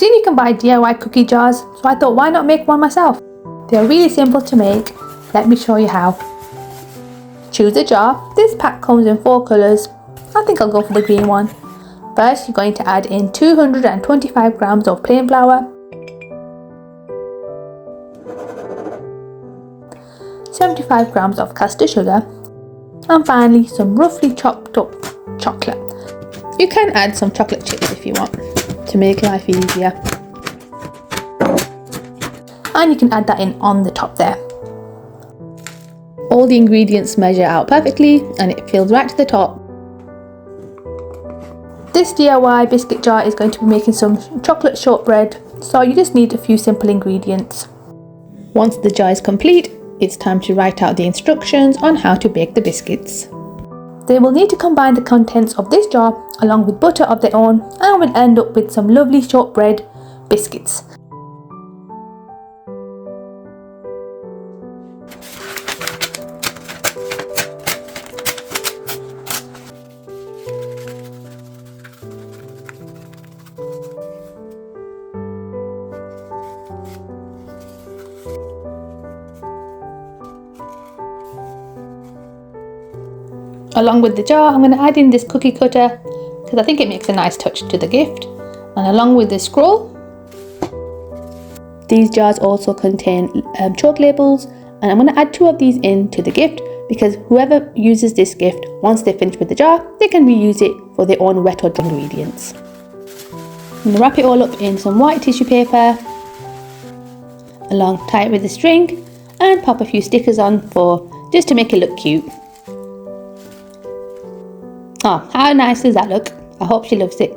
seen you can buy DIY cookie jars, so I thought why not make one myself? They are really simple to make. Let me show you how. Choose a jar. This pack comes in 4 colours. I think I'll go for the green one. First, you're going to add in 225 grams of plain flour, 75 grams of caster sugar, and finally some roughly chopped up chocolate. You can add some chocolate chips if you want to make life easier. And you can add that in on the top there. All the ingredients measure out perfectly and it fills right to the top. This DIY biscuit jar is going to be making some chocolate shortbread, so you just need a few simple ingredients. Once the jar is complete, it's time to write out the instructions on how to bake the biscuits. They will need to combine the contents of this jar along with butter of their own and will end up with some lovely shortbread biscuits. Along with the jar, I'm going to add in this cookie cutter because I think it makes a nice touch to the gift. And along with this scroll, these jars also contain chalk labels, and I'm going to add 2 of these into the gift because whoever uses this gift, once they finish with the jar, they can reuse it for their own wet or dry ingredients. I'm going to wrap it all up in some white tissue paper, tie it with a string, and pop a few stickers on just to make it look cute. Oh, how nice does that look? I hope she loves it.